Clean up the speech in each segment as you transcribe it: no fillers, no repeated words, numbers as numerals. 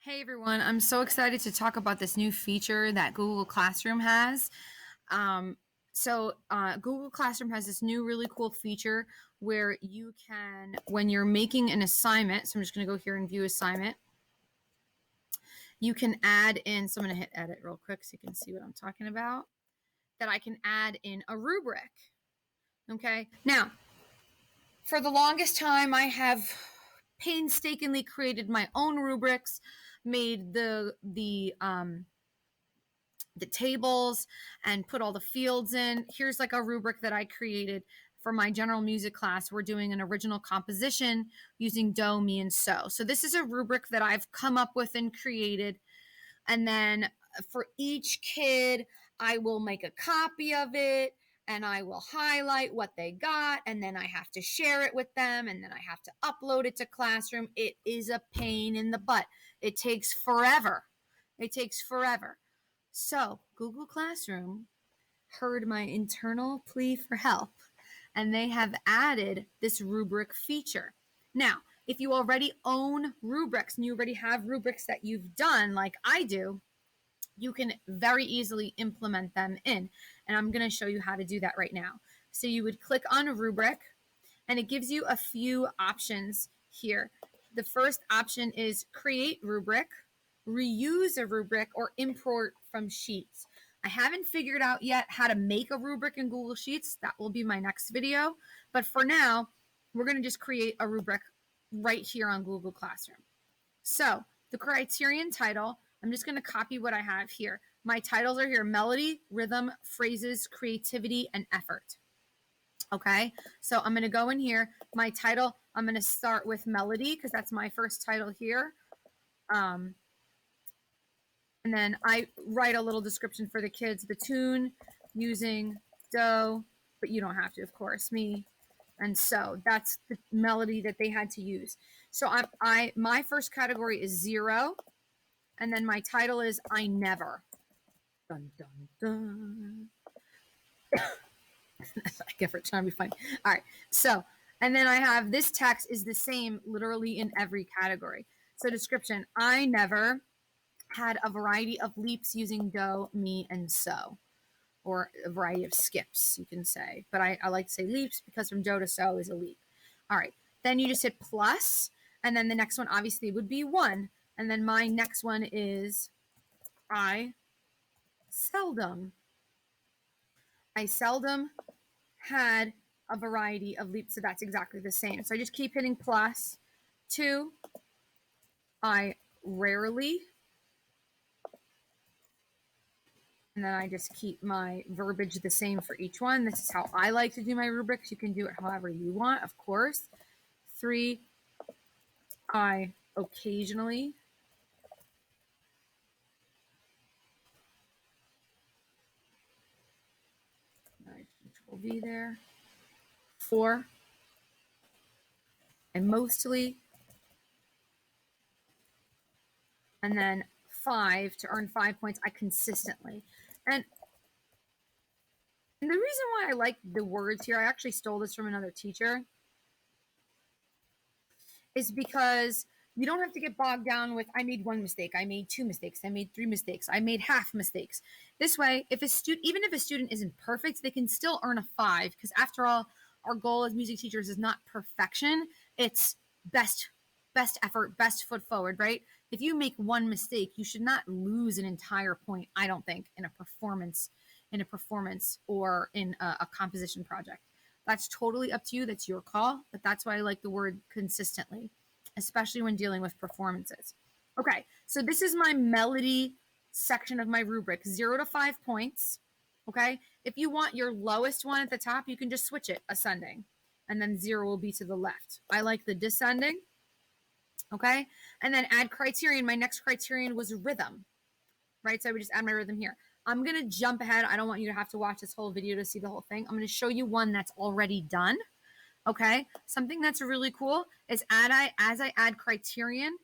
Hey everyone, I'm so excited to talk about this new feature that Google Classroom has. Um, Google Classroom has this new really cool feature where you can, when you're making an assignment, so I'm just going to go here and view assignment, you can add in, so I'm going to hit edit real quick so you can see what I'm talking about, that I can add in a rubric. Okay, now, for the longest time, I have painstakingly created my own rubrics, made the tables and put all the fields in. Here's like a rubric that I created for my general music class. We're doing an original composition using do, mi, and so. So this is a rubric that I've come up with and created. And then for each kid, I will make a copy of it and I will highlight what they got, and then I have to share it with them, and then I have to upload it to Classroom. It is a pain in the butt. It takes forever. It takes forever. So Google Classroom heard my internal plea for help, and they have added this rubric feature. Now, if you already own rubrics and you already have rubrics that you've done, like I do, you can very easily implement them in. And I'm going to show you how to do that right now. So you would click on a rubric, and it gives you a few options here. The first option is create rubric, reuse a rubric, or import from Sheets. I haven't figured out yet how to make a rubric in Google Sheets. That will be my next video. But for now, we're going to just create a rubric right here on Google Classroom. So the criterion title, I'm just going to copy what I have here. My titles are here: melody, rhythm, phrases, creativity, and effort. Okay, so I'm going to go in here. My title, I'm going to start with melody because that's my first title here. And then I write a little description for the kids. The tune using do, but you don't have to, of course, me. And so that's the melody that they had to use. So my first category is 0. And then my title is I Never. Dun, dun, dun. I guess we're trying to be funny. All right. So, and then I have this text is the same literally in every category. So description, I never had a variety of leaps using do, mi, and so, or a variety of skips, you can say. But I like to say leaps because from do to so is a leap. All right. Then you just hit plus, and then the next one obviously would be 1. And then my next one is I seldom had a variety of leaps, so that's exactly the same. So I just keep hitting plus. 2, I rarely, and then I just keep my verbiage the same for each one. This is how I like to do my rubrics. You can do it however you want, of course. 3, I occasionally. Control V there. 4, I mostly. And then 5, to earn 5 points, I consistently. And the reason why I like the words here, I actually stole this from another teacher, is because you don't have to get bogged down with I made 1 mistake, I made 2 mistakes, I made 3 mistakes, I made half mistakes. This way, if a student, even if a student isn't perfect, they can still earn a 5, because after all, our goal as music teachers is not perfection, it's best effort, best foot forward, right? If you make 1 mistake, you should not lose an entire point, I don't think, in a performance or in a composition project. That's totally up to you. That's your call. But that's why I like the word consistently, especially when dealing with performances. Okay, so this is my melody section of my rubric, 0 to 5 points. Okay, if you want your lowest one at the top, you can just switch it ascending, and then 0 will be to the left. I like the descending. Okay, and then add criterion. My next criterion was rhythm, right? So I would just add my rhythm here. I'm going to jump ahead. I don't want you to have to watch this whole video to see the whole thing. I'm going to show you one that's already done. Okay. Something that's really cool is as I add criterion,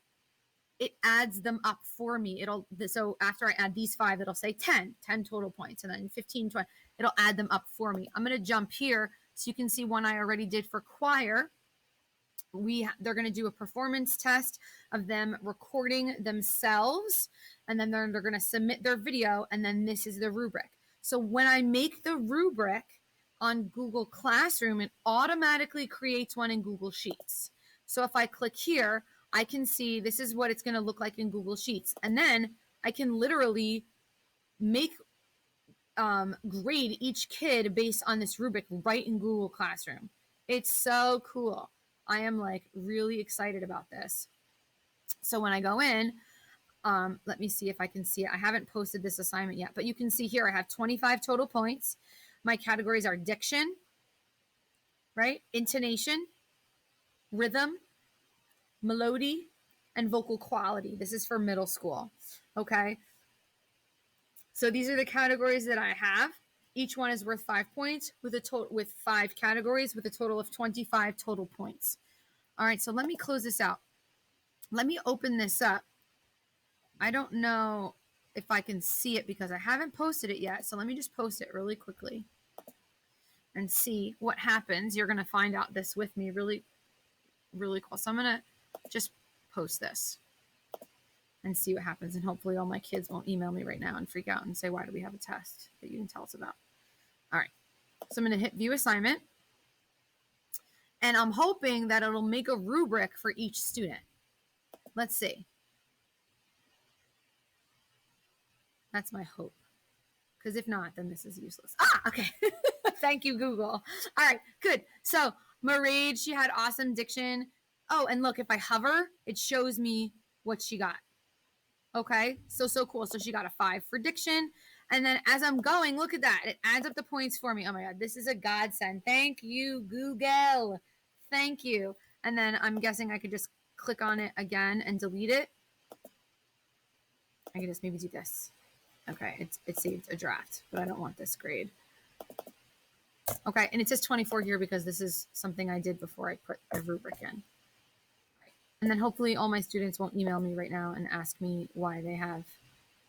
it adds them up for me. So after I add these 5, it'll say 10 total points, and then 15, 20. It'll add them up for me. I'm going to jump here so you can see one I already did for choir. they're going to do a performance test of them recording themselves, and then they're going to submit their video, and then this is the rubric. So when I make the rubric on Google Classroom, it automatically creates one in Google Sheets. So if I click here, I can see this is what it's going to look like in Google Sheets, and then I can literally make grade each kid based on this rubric right in Google Classroom. It's so cool. I am like really excited about this. So when I go in, let me see if I can see it. I haven't posted this assignment yet, but you can see here I have 25 total points. My categories are diction, right? Intonation, rhythm, melody, and vocal quality. This is for middle school. Okay. So these are the categories that I have. Each one is worth 5 points with a total with 5 categories with a total of 25 total points. All right, so let me close this out. Let me open this up. I don't know if I can see it because I haven't posted it yet. So let me just post it really quickly and see what happens. You're going to find out this with me really, really cool. So I'm going to just post this and see what happens. And hopefully all my kids won't email me right now and freak out and say, why do we have a test that you didn't tell us about? All right. So I'm going to hit view assignment. And I'm hoping that it'll make a rubric for each student. Let's see. That's my hope. Because if not, then this is useless. Okay. Thank you, Google. All right, good. So Marie, she had awesome diction. Oh, and look, if I hover, it shows me what she got. Okay, so cool. So she got a 5 for diction. And then as I'm going, look at that. It adds up the points for me. Oh my God, this is a godsend. Thank you, Google. Thank you. And then I'm guessing I could just click on it again and delete it. I could just maybe do this. Okay, it saved a draft, but I don't want this grade. Okay, and it says 24 here because this is something I did before I put a rubric in. And then hopefully all my students won't email me right now and ask me why they have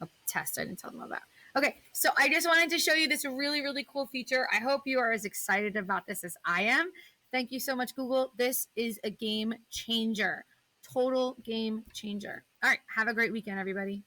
a test I didn't tell them about. Okay, so I just wanted to show you this really, really cool feature. I hope you are as excited about this as I am. Thank you so much, Google. This is a game changer. Total game changer. All right, have a great weekend, everybody.